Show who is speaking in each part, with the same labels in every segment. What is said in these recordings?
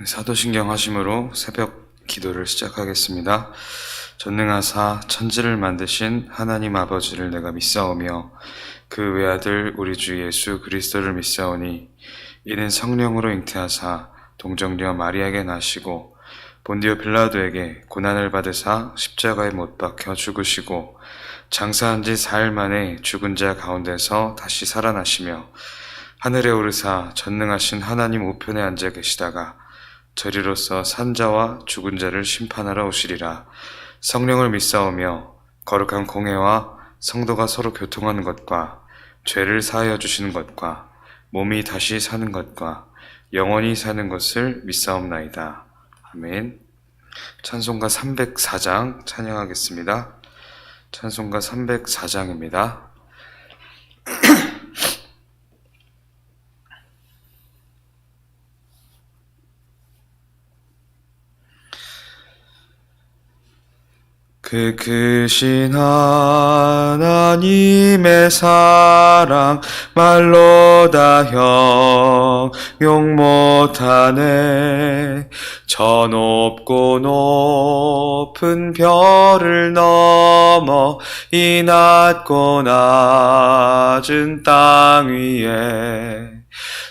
Speaker 1: 사도신경 하심으로 새벽 기도를 시작하겠습니다. 전능하사 천지를 만드신 하나님 아버지를 내가 믿사오며 그 외아들 우리 주 예수 그리스도를 믿사오니 이는 성령으로 잉태하사 동정녀 마리아에게 나시고 본디오 빌라도에게 고난을 받으사 십자가에 못 박혀 죽으시고 장사한 지 4일 만에 죽은 자 가운데서 다시 살아나시며 하늘에 오르사 전능하신 하나님 우편에 앉아 계시다가 저리로서 산자와 죽은 자를 심판하러 오시리라. 성령을 믿사오며 거룩한 공회와 성도가 서로 교통하는 것과 죄를 사하여 주시는 것과 몸이 다시 사는 것과 영원히 사는 것을 믿사옵나이다. 아멘. 찬송가 304장 찬양하겠습니다. 찬송가 304장입니다. 그 크신 하나님의 사랑 말로 다 형용 못하네. 저 높고 높은 별을 넘어 이 낮고 낮은 땅 위에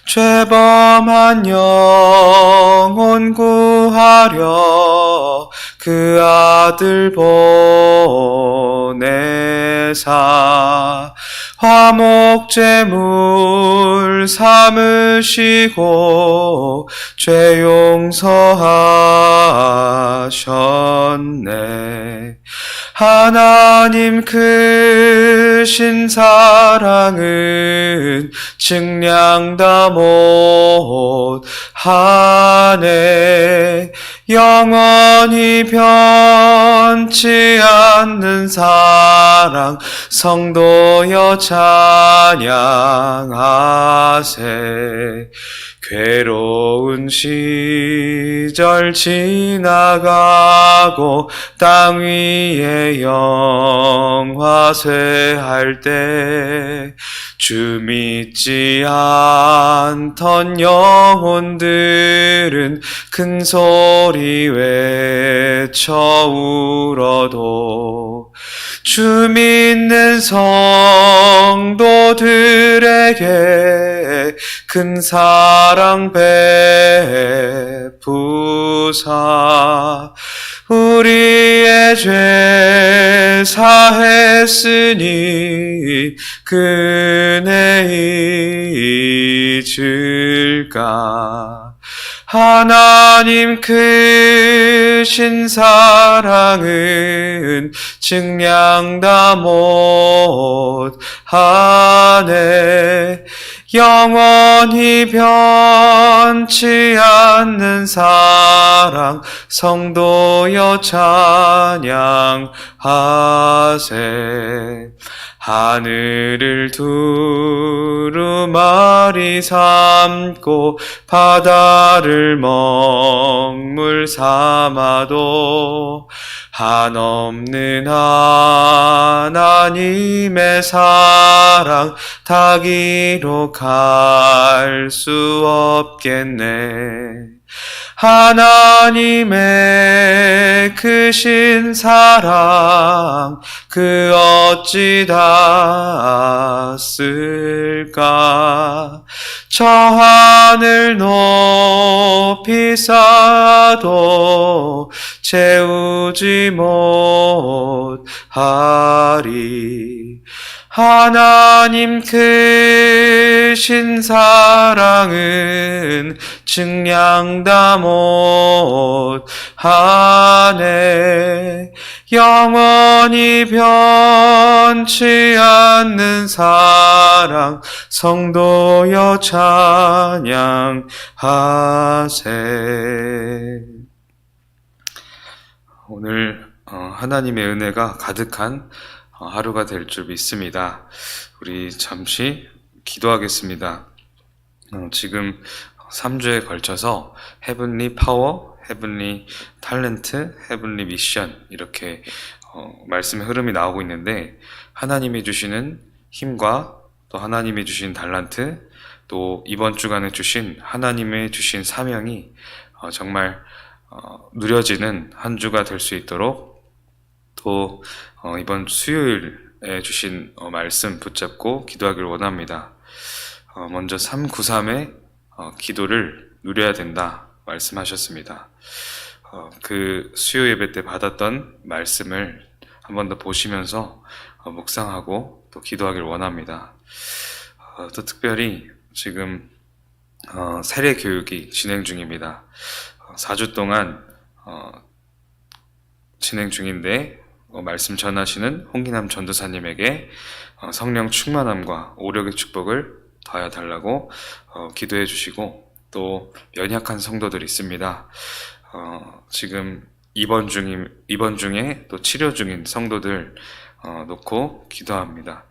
Speaker 1: 죄범한 영혼 구하려 그 아들 보내사 화목제물 삼으시고 죄 용서하셨네. 하나님 크신 사랑은 측량다 못하네. 영원히 변치 않는 사랑 성도여 찬양하세. 괴로운 시절 지나가고 땅 위에 영화쇠할 때 주 믿지 않던 영혼들은 큰 소리 외쳐 울어도 주 믿는 성도들에게 큰 사랑 베푸사 우리의 죄 사했으니 그 은혜 잊을까. 하나님 크신 사랑은 측량다 못하네. 영원히 변치 않는 사랑 성도여 찬양하세. 하늘을 두루마리 삼고 바다를 먹물 삼아도 한없는 하나님의 사랑 다 기록할 수 없겠네. 하나님의 크신 사랑 그 어찌 닿았을까. 저 하늘 높이 쌓아도 채우지 못하리. 하나님 크신 사랑은 측량다 못하네. 영원히 변치 않는 사랑 성도여 찬양하세. 오늘 하나님의 은혜가 가득한 하루가 될 줄 믿습니다. 우리 잠시 기도하겠습니다. 지금 3주에 걸쳐서 헤븐리 파워, 헤븐리 탤런트, 헤븐리 미션 이렇게 말씀의 흐름이 나오고 있는데 하나님이 주시는 힘과 또 하나님이 주신 달란트 또 이번 주간에 주신 하나님의 주신 사명이 정말 누려지는 한 주가 될 수 있도록 또 이번 수요일에 주신 말씀 붙잡고 기도하길 원합니다. 먼저 393의 기도를 누려야 된다 말씀하셨습니다. 그 수요 예배 때 받았던 말씀을 한 번 더 보시면서 묵상하고 또 기도하길 원합니다. 또 특별히 지금 세례 교육이 진행 중입니다. 4주 동안 진행 중인데 말씀 전하시는 홍기남 전도사님에게 성령 충만함과 오력의 축복을 더하여 달라고 기도해 주시고, 또 연약한 성도들이 있습니다. 지금 입원 중에 또 치료 중인 성도들 놓고 기도합니다.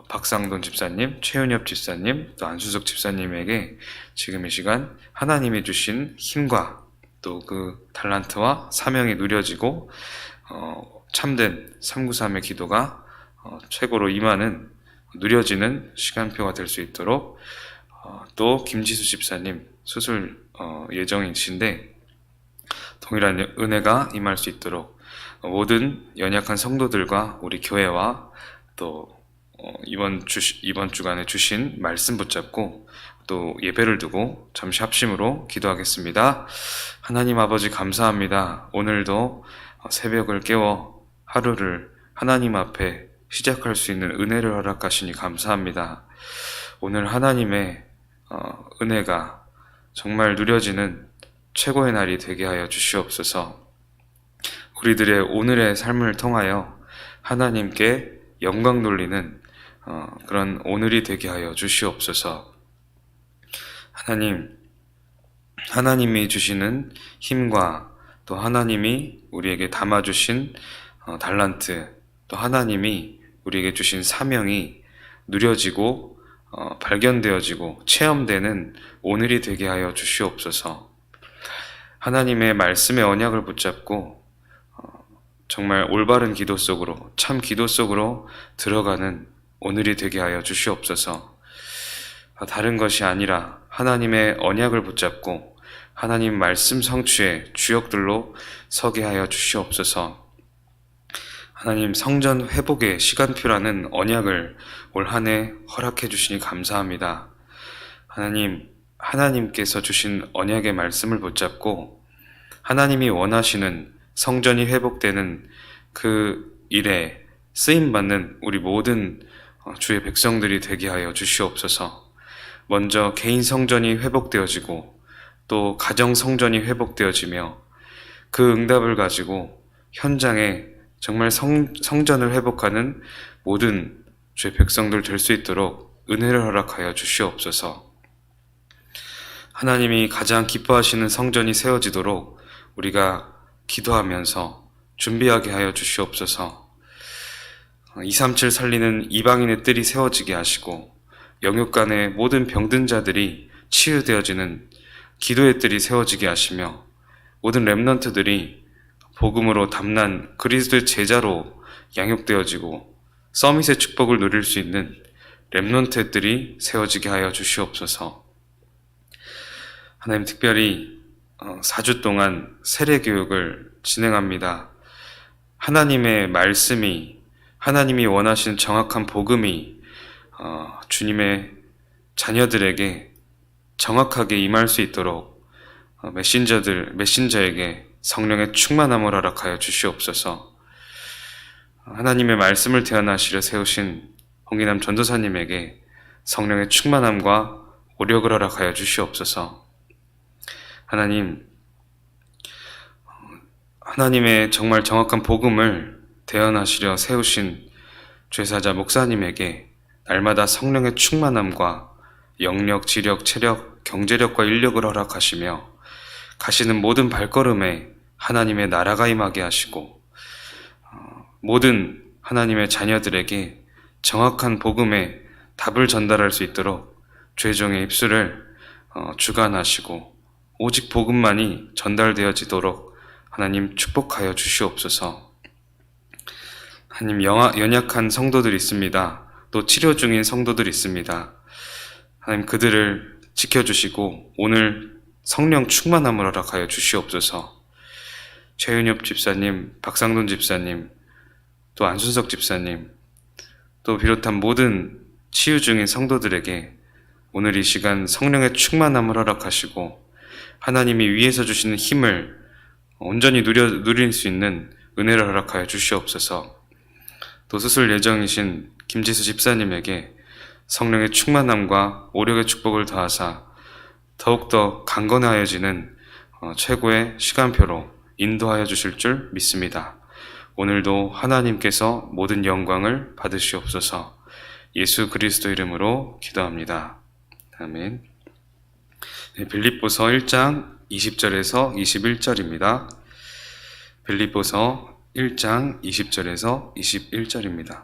Speaker 1: 박상돈 집사님, 최윤엽 집사님, 또 안수석 집사님에게 지금 이 시간 하나님이 주신 힘과 또 그 달란트와 사명이 누려지고 참된 393의 기도가 최고로 임하는 누려지는 시간표가 될 수 있도록, 또 김지수 집사님 수술 예정이신데 동일한 은혜가 임할 수 있도록 모든 연약한 성도들과 우리 교회와 또 이번 주간에 주신 말씀 붙잡고 또 예배를 두고 잠시 합심으로 기도하겠습니다. 하나님 아버지 감사합니다. 오늘도 새벽을 깨워 하루를 하나님 앞에 시작할 수 있는 은혜를 허락하시니 감사합니다. 오늘 하나님의 은혜가 정말 누려지는 최고의 날이 되게 하여 주시옵소서. 우리들의 오늘의 삶을 통하여 하나님께 영광 돌리는 그런 오늘이 되게 하여 주시옵소서. 하나님이 주시는 힘과 또 하나님이 우리에게 담아주신 달란트, 또 하나님이 우리에게 주신 사명이 누려지고 발견되어지고 체험되는 오늘이 되게 하여 주시옵소서. 하나님의 말씀의 언약을 붙잡고 정말 올바른 기도 속으로, 참 기도 속으로 들어가는 오늘이 되게 하여 주시옵소서. 다른 것이 아니라 하나님의 언약을 붙잡고 하나님 말씀 성취의 주역들로 서게 하여 주시옵소서. 하나님 성전 회복의 시간표라는 언약을 올 한 해 허락해 주시니 감사합니다. 하나님께서 주신 언약의 말씀을 붙잡고 하나님이 원하시는 성전이 회복되는 그 일에 쓰임받는 우리 모든 주의 백성들이 되게 하여 주시옵소서. 먼저 개인 성전이 회복되어지고 또 가정 성전이 회복되어지며 그 응답을 가지고 현장에 정말 성전을 회복하는 모든 주의 백성들 될 수 있도록 은혜를 허락하여 주시옵소서. 하나님이 가장 기뻐하시는 성전이 세워지도록 우리가 기도하면서 준비하게 하여 주시옵소서. 237 살리는 이방인의 뜰이 세워지게 하시고 영육간의 모든 병든 자들이 치유되어지는 기도의 뜰이 세워지게 하시며 모든 렘넌트들이 복음으로 담난 그리스도의 제자로 양육되어지고 서밋의 축복을 누릴 수 있는 렘넌트의 뜰이 세워지게 하여 주시옵소서. 하나님, 특별히 4주 동안 세례 교육을 진행합니다. 하나님의 말씀이, 하나님이 원하시는 정확한 복음이 주님의 자녀들에게 정확하게 임할 수 있도록 메신저에게 성령의 충만함을 허락하여 주시옵소서. 하나님의 말씀을 대언하시려 세우신 홍기남 전도사님에게 성령의 충만함과 오력을 허락하여 주시옵소서. 하나님의 정말 정확한 복음을 대언하시려 세우신 죄사자 목사님에게 날마다 성령의 충만함과 영력, 지력, 체력, 경제력과 인력을 허락하시며 가시는 모든 발걸음에 하나님의 나라가 임하게 하시고 모든 하나님의 자녀들에게 정확한 복음의 답을 전달할 수 있도록 죄종의 입술을 주관하시고 오직 복음만이 전달되어지도록 하나님 축복하여 주시옵소서. 하나님, 연약한 성도들이 있습니다. 또 치료 중인 성도들이 있습니다. 하나님, 그들을 지켜주시고 오늘 성령 충만함을 허락하여 주시옵소서. 최윤엽 집사님, 박상돈 집사님, 또 안순석 집사님, 또 비롯한 모든 치유 중인 성도들에게 오늘 이 시간 성령의 충만함을 허락하시고 하나님이 위에서 주시는 힘을 온전히 누릴 수 있는 은혜를 허락하여 주시옵소서. 또 수술 예정이신 김지수 집사님에게 성령의 충만함과 오력의 축복을 더하사 더욱더 강건하여지는 최고의 시간표로 인도하여 주실 줄 믿습니다. 오늘도 하나님께서 모든 영광을 받으시옵소서. 예수 그리스도 이름으로 기도합니다. 아멘. 네, 빌립보서 1장 20절에서 21절입니다. 빌립보서 1장 20절에서 21절입니다.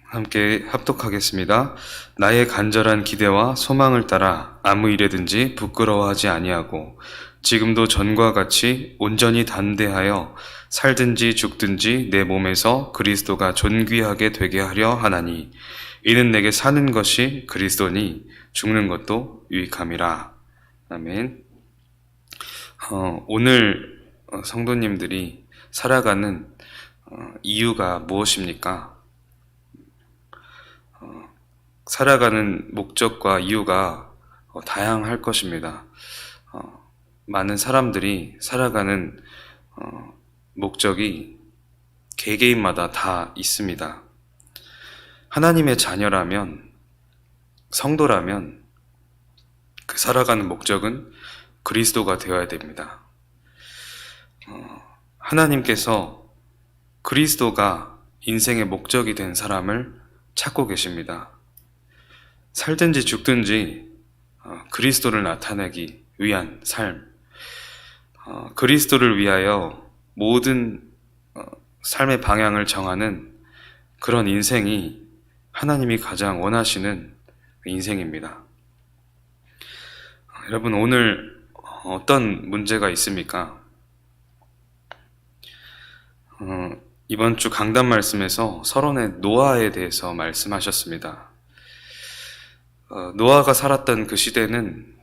Speaker 1: 함께 합독하겠습니다. 나의 간절한 기대와 소망을 따라 아무 일에든지 부끄러워하지 아니하고 지금도 전과 같이 온전히 담대하여 살든지 죽든지 내 몸에서 그리스도가 존귀하게 되게 하려 하나니 이는 내게 사는 것이 그리스도니 죽는 것도 유익함이라. 아멘. 오늘 성도님들이 살아가는 이유가 무엇입니까? 살아가는 목적과 이유가 다양할 것입니다. 많은 사람들이 살아가는 목적이 개개인마다 다 있습니다. 하나님의 자녀라면, 성도라면 그 살아가는 목적은 그리스도가 되어야 됩니다. 하나님께서 그리스도가 인생의 목적이 된 사람을 찾고 계십니다. 살든지 죽든지 그리스도를 나타내기 위한 삶, 그리스도를 위하여 모든 삶의 방향을 정하는 그런 인생이 하나님이 가장 원하시는 인생입니다. 여러분, 오늘 어떤 문제가 있습니까? 이번 주 강단 말씀에서 서론의 노아에 대해서 말씀하셨습니다. 노아가 살았던 그 시대는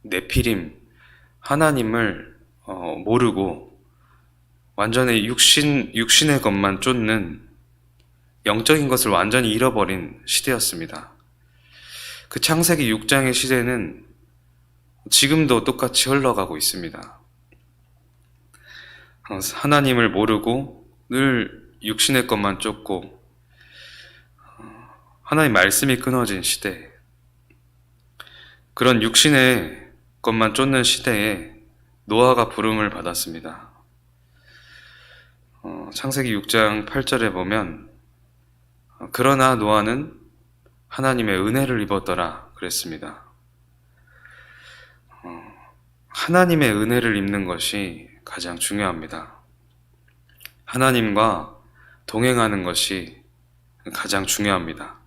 Speaker 1: 네피림, 하나님을 모르고 완전히 육신의 것만 쫓는 영적인 것을 완전히 잃어버린 시대였습니다. 그 창세기 6장의 시대는 지금도 똑같이 흘러가고 있습니다. 하나님을 모르고 늘 육신의 것만 쫓고 하나님 말씀이 끊어진 시대, 그런 육신의 것만 쫓는 시대에 노아가 부름을 받았습니다. 창세기 6장 8절에 보면 그러나 노아는 하나님의 은혜를 입었더라 그랬습니다. 하나님의 은혜를 입는 것이 가장 중요합니다. 하나님과 동행하는 것이 가장 중요합니다.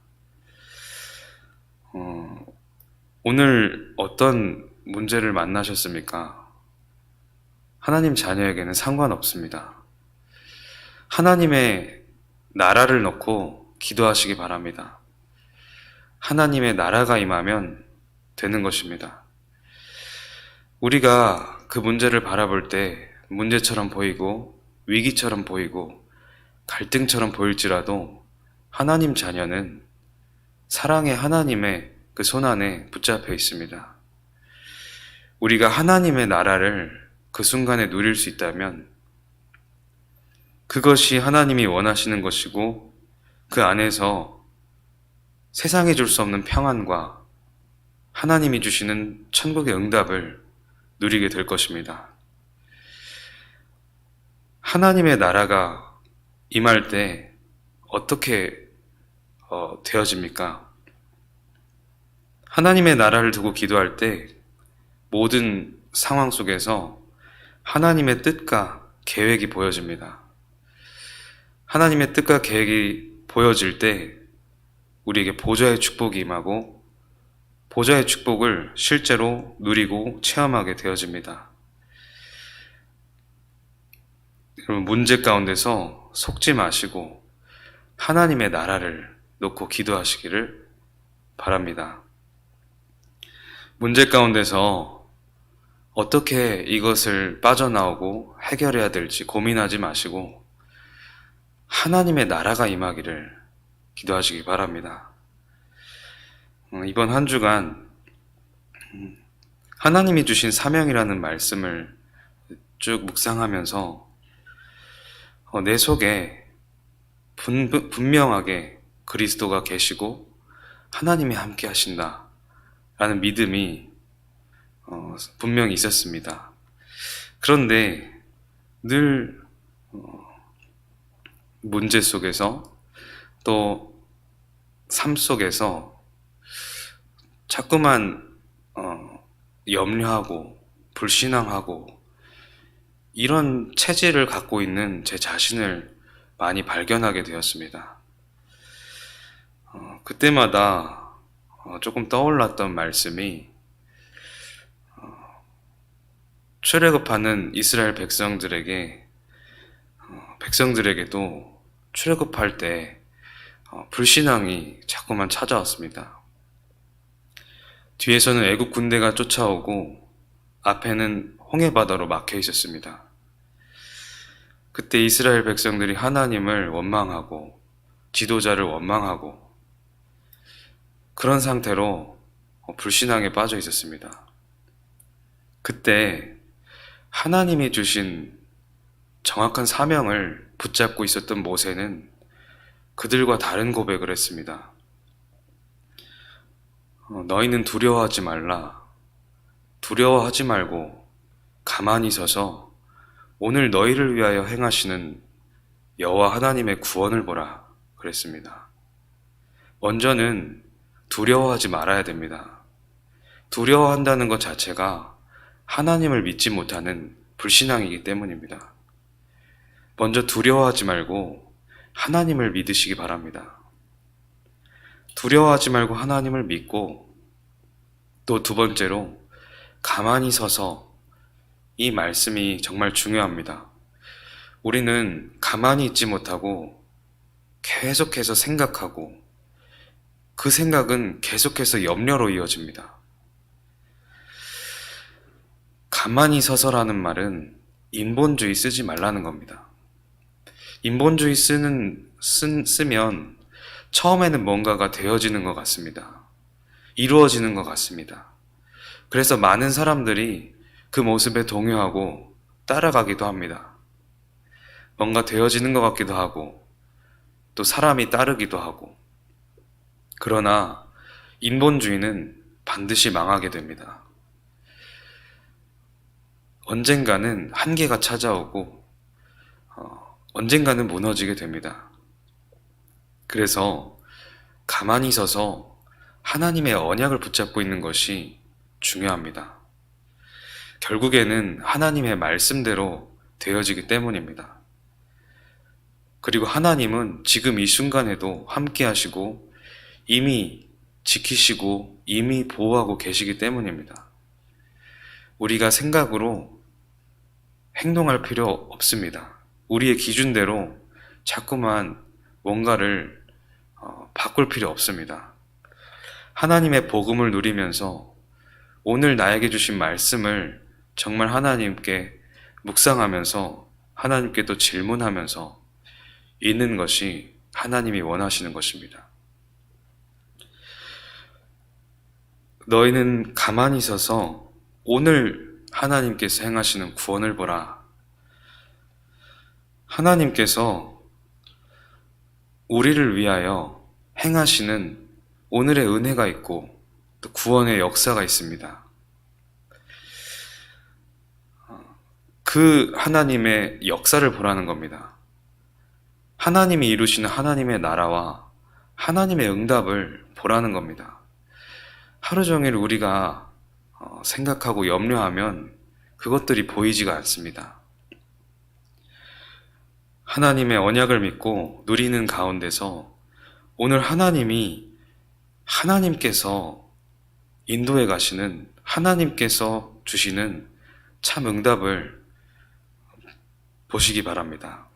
Speaker 1: 오늘 어떤 문제를 만나셨습니까? 하나님 자녀에게는 상관없습니다. 하나님의 나라를 놓고 기도하시기 바랍니다. 하나님의 나라가 임하면 되는 것입니다. 우리가 그 문제를 바라볼 때 문제처럼 보이고 위기처럼 보이고 갈등처럼 보일지라도 하나님 자녀는 사랑의 하나님의 그 손안에 붙잡혀 있습니다. 우리가 하나님의 나라를 그 순간에 누릴 수 있다면 그것이 하나님이 원하시는 것이고 그 안에서 세상에 줄 수 없는 평안과 하나님이 주시는 천국의 응답을 누리게 될 것입니다. 하나님의 나라가 임할 때 어떻게 되어집니까? 하나님의 나라를 두고 기도할 때 모든 상황 속에서 하나님의 뜻과 계획이 보여집니다. 하나님의 뜻과 계획이 보여질 때 우리에게 보좌의 축복이 임하고 보좌의 축복을 실제로 누리고 체험하게 되어집니다. 여러분, 문제 가운데서 속지 마시고 하나님의 나라를 놓고 기도하시기를 바랍니다. 문제 가운데서 어떻게 이것을 빠져나오고 해결해야 될지 고민하지 마시고 하나님의 나라가 임하기를 기도하시기 바랍니다. 이번 한 주간 하나님이 주신 사명이라는 말씀을 쭉 묵상하면서 내 속에 분명하게 그리스도가 계시고 하나님이 함께 하신다 라는 믿음이 분명히 있었습니다. 그런데 늘 문제 속에서 또 삶 속에서 자꾸만 염려하고 불신앙하고 이런 체질을 갖고 있는 제 자신을 많이 발견하게 되었습니다. 그때마다 조금 떠올랐던 말씀이 출애굽하는 이스라엘 백성들에게도 출애굽할 때 불신앙이 자꾸만 찾아왔습니다. 뒤에서는 애굽 군대가 쫓아오고 앞에는 홍해바다로 막혀 있었습니다. 그때 이스라엘 백성들이 하나님을 원망하고 지도자를 원망하고 그런 상태로 불신앙에 빠져 있었습니다. 그때 하나님이 주신 정확한 사명을 붙잡고 있었던 모세는 그들과 다른 고백을 했습니다. 너희는 두려워하지 말라. 두려워하지 말고 가만히 서서 오늘 너희를 위하여 행하시는 여호와 하나님의 구원을 보라 그랬습니다. 먼저는 두려워하지 말아야 됩니다. 두려워한다는 것 자체가 하나님을 믿지 못하는 불신앙이기 때문입니다. 먼저 두려워하지 말고 하나님을 믿으시기 바랍니다. 두려워하지 말고 하나님을 믿고 또 두 번째로 가만히 서서 이 말씀이 정말 중요합니다. 우리는 가만히 있지 못하고 계속해서 생각하고 그 생각은 계속해서 염려로 이어집니다. 가만히 서서라는 말은 인본주의 쓰지 말라는 겁니다. 인본주의 쓰면 처음에는 뭔가가 되어지는 것 같습니다. 이루어지는 것 같습니다. 그래서 많은 사람들이 그 모습에 동요하고 따라가기도 합니다. 뭔가 되어지는 것 같기도 하고 또 사람이 따르기도 하고 그러나 인본주의는 반드시 망하게 됩니다. 언젠가는 한계가 찾아오고 언젠가는 무너지게 됩니다. 그래서 가만히 서서 하나님의 언약을 붙잡고 있는 것이 중요합니다. 결국에는 하나님의 말씀대로 되어지기 때문입니다. 그리고 하나님은 지금 이 순간에도 함께 하시고 이미 지키시고 이미 보호하고 계시기 때문입니다. 우리가 생각으로 행동할 필요 없습니다. 우리의 기준대로 자꾸만 뭔가를 바꿀 필요 없습니다. 하나님의 복음을 누리면서 오늘 나에게 주신 말씀을 정말 하나님께 묵상하면서 하나님께 또 질문하면서 있는 것이 하나님이 원하시는 것입니다. 너희는 가만히 서서 오늘 하나님께서 행하시는 구원을 보라. 하나님께서 우리를 위하여 행하시는 오늘의 은혜가 있고 또 구원의 역사가 있습니다. 그 하나님의 역사를 보라는 겁니다. 하나님이 이루시는 하나님의 나라와 하나님의 응답을 보라는 겁니다. 하루 종일 우리가 생각하고 염려하면 그것들이 보이지가 않습니다. 하나님의 언약을 믿고 누리는 가운데서 오늘 하나님께서 인도해 가시는 하나님께서 주시는 참 응답을 보시기 바랍니다.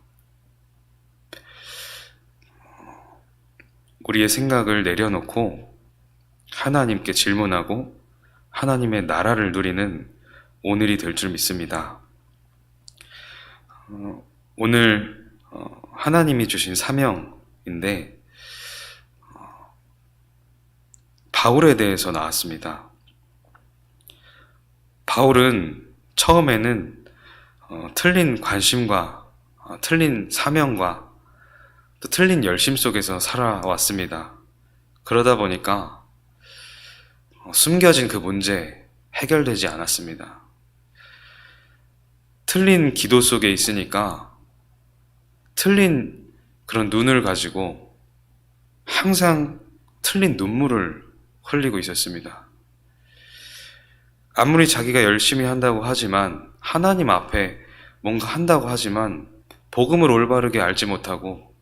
Speaker 1: 우리의 생각을 내려놓고 하나님께 질문하고 하나님의 나라를 누리는 오늘이 될 줄 믿습니다. 오늘 하나님이 주신 사명인데 바울에 대해서 나왔습니다. 바울은 처음에는 틀린 관심과 틀린 사명과 또 틀린 열심 속에서 살아왔습니다. 그러다 보니까 숨겨진 그 문제 해결되지 않았습니다. 틀린 기도 속에 있으니까 틀린 그런 눈을 가지고 항상 틀린 눈물을 흘리고 있었습니다. 아무리 자기가 열심히 한다고 하지만 하나님 앞에 뭔가 한다고 하지만 복음을 올바르게 알지 못하고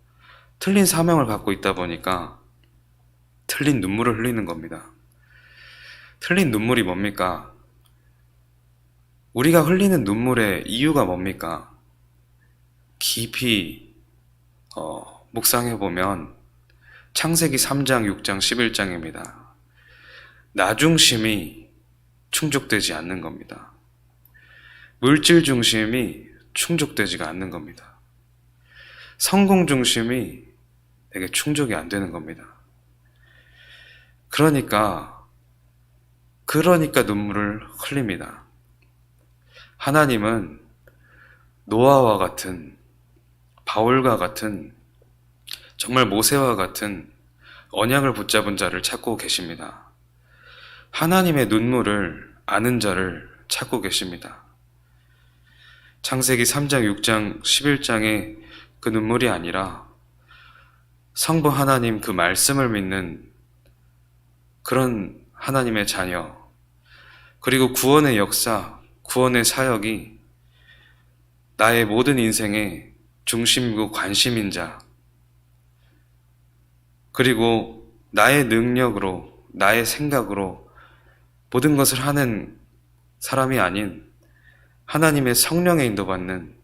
Speaker 1: 틀린 사명을 갖고 있다 보니까 틀린 눈물을 흘리는 겁니다. 틀린 눈물이 뭡니까? 우리가 흘리는 눈물의 이유가 뭡니까? 깊이 묵상해보면 창세기 3장, 6장, 11장입니다. 나 중심이 충족되지 않는 겁니다. 물질 중심이 충족되지가 않는 겁니다. 성공 중심이 내게 충족이 안 되는 겁니다. 그러니까 눈물을 흘립니다. 하나님은 노아와 같은, 바울과 같은, 정말 모세와 같은 언약을 붙잡은 자를 찾고 계십니다. 하나님의 눈물을 아는 자를 찾고 계십니다. 창세기 3장, 6장, 11장의 그 눈물이 아니라 성부 하나님 그 말씀을 믿는 그런 하나님의 자녀, 그리고 구원의 역사, 구원의 사역이 나의 모든 인생의 중심이고 관심인 자, 그리고 나의 능력으로, 나의 생각으로 모든 것을 하는 사람이 아닌 하나님의 성령에 인도받는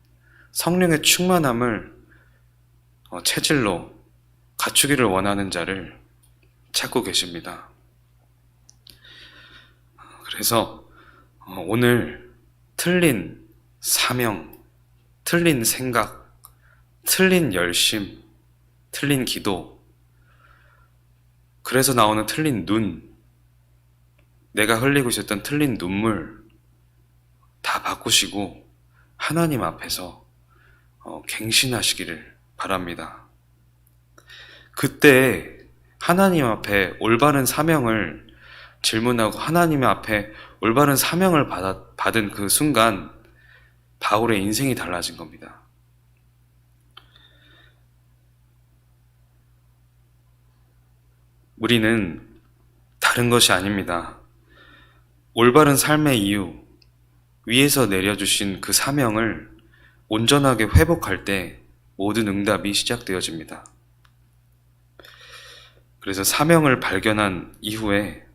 Speaker 1: 성령의 충만함을 체질로 갖추기를 원하는 자를 찾고 계십니다. 그래서 오늘 틀린 사명, 틀린 생각, 틀린 열심, 틀린 기도, 그래서 나오는 틀린 눈, 내가 흘리고 있었던 틀린 눈물 다 바꾸시고 하나님 앞에서 갱신하시기를 바랍니다. 그때 하나님 앞에 올바른 사명을 질문하고 하나님 앞에 올바른 사명을 받은 그 순간 바울의 인생이 달라진 겁니다. 우리는 다른 것이 아닙니다. 올바른 삶의 이유, 위에서 내려주신 그 사명을 온전하게 회복할 때 모든 응답이 시작되어집니다. 그래서 사명을 발견한 이후에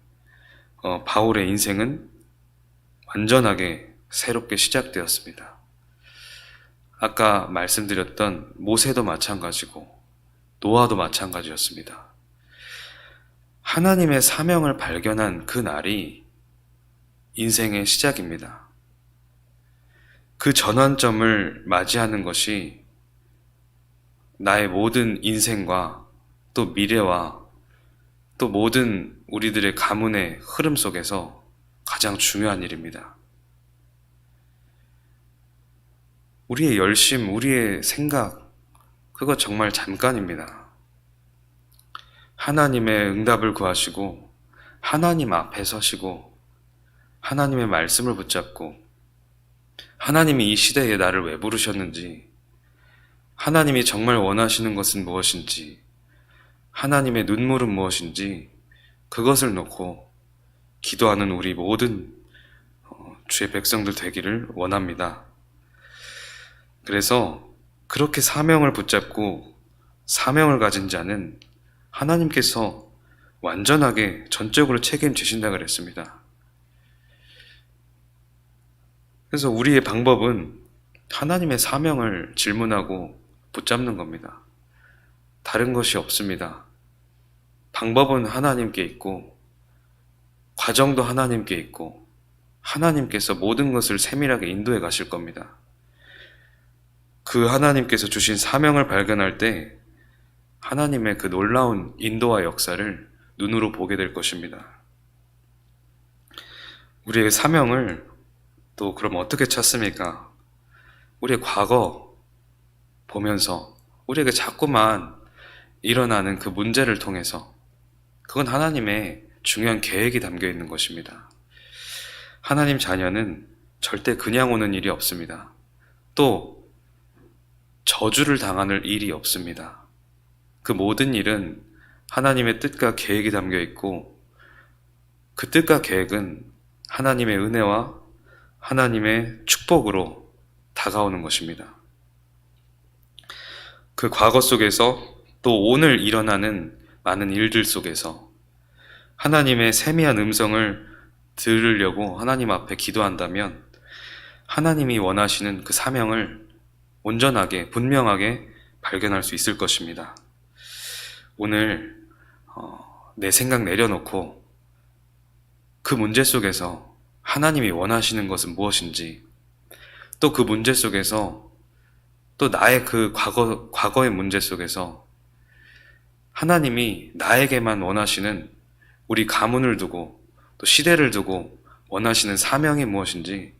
Speaker 1: 바울의 인생은 완전하게 새롭게 시작되었습니다. 아까 말씀드렸던 모세도 마찬가지고 노아도 마찬가지였습니다. 하나님의 사명을 발견한 그 날이 인생의 시작입니다. 그 전환점을 맞이하는 것이 나의 모든 인생과 또 미래와 또 모든 우리들의 가문의 흐름 속에서 가장 중요한 일입니다. 우리의 열심, 우리의 생각, 그거 정말 잠깐입니다. 하나님의 응답을 구하시고 하나님 앞에 서시고 하나님의 말씀을 붙잡고 하나님이 이 시대에 나를 왜 부르셨는지, 하나님이 정말 원하시는 것은 무엇인지, 하나님의 눈물은 무엇인지 그것을 놓고 기도하는 우리 모든 주의 백성들 되기를 원합니다. 그래서 그렇게 사명을 붙잡고 사명을 가진 자는 하나님께서 완전하게 전적으로 책임지신다 그랬습니다. 그래서 우리의 방법은 하나님의 사명을 질문하고 붙잡는 겁니다. 다른 것이 없습니다. 방법은 하나님께 있고 과정도 하나님께 있고 하나님께서 모든 것을 세밀하게 인도해 가실 겁니다. 그 하나님께서 주신 사명을 발견할 때 하나님의 그 놀라운 인도와 역사를 눈으로 보게 될 것입니다. 우리의 사명을 또 그럼 어떻게 찾습니까? 우리의 과거 보면서 우리에게 자꾸만 일어나는 그 문제를 통해서 그건 하나님의 중요한 계획이 담겨 있는 것입니다. 하나님 자녀는 절대 그냥 오는 일이 없습니다. 또 저주를 당하는 일이 없습니다. 그 모든 일은 하나님의 뜻과 계획이 담겨 있고 그 뜻과 계획은 하나님의 은혜와 하나님의 축복으로 다가오는 것입니다. 그 과거 속에서 또 오늘 일어나는 많은 일들 속에서 하나님의 세미한 음성을 들으려고 하나님 앞에 기도한다면 하나님이 원하시는 그 사명을 온전하게 분명하게 발견할 수 있을 것입니다. 오늘 내 생각 내려놓고 그 문제 속에서 하나님이 원하시는 것은 무엇인지 또 그 문제 속에서 또 나의 그 과거의 문제 속에서 하나님이 나에게만 원하시는 우리 가문을 두고 또 시대를 두고 원하시는 사명이 무엇인지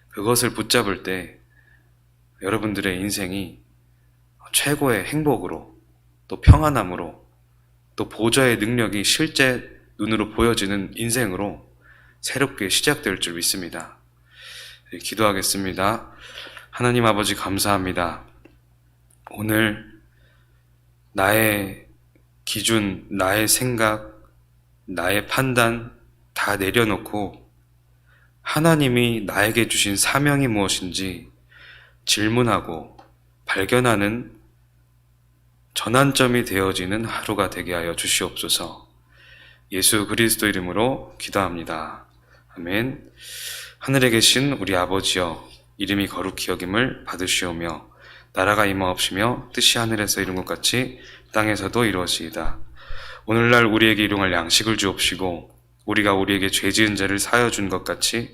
Speaker 1: 그것을 붙잡을 때 여러분들의 인생이 최고의 행복으로 또 평안함으로 또 보좌의 능력이 실제 눈으로 보여지는 인생으로 새롭게 시작될 줄 믿습니다. 기도하겠습니다. 하나님 아버지 감사합니다. 오늘 나의 기준, 나의 생각, 나의 판단 다 내려놓고 하나님이 나에게 주신 사명이 무엇인지 질문하고 발견하는 전환점이 되어지는 하루가 되게 하여 주시옵소서. 예수 그리스도 이름으로 기도합니다. 아멘. 하늘에 계신 우리 아버지여, 이름이 거룩히 여김을 받으시오며 나라가 임하옵시며 뜻이 하늘에서 이룬 것 같이 땅에서도 이루어지이다. 오늘날 우리에게 일용할 양식을 주옵시고 우리가 우리에게 죄 지은 자를 사하여 준 것 같이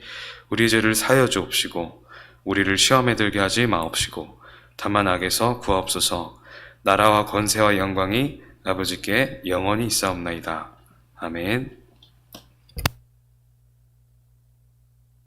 Speaker 1: 우리 죄를 사하여 주옵시고 우리를 시험에 들게 하지 마옵시고 다만 악에서 구하옵소서. 나라와 권세와 영광이 아버지께 영원히 있사옵나이다. 아멘.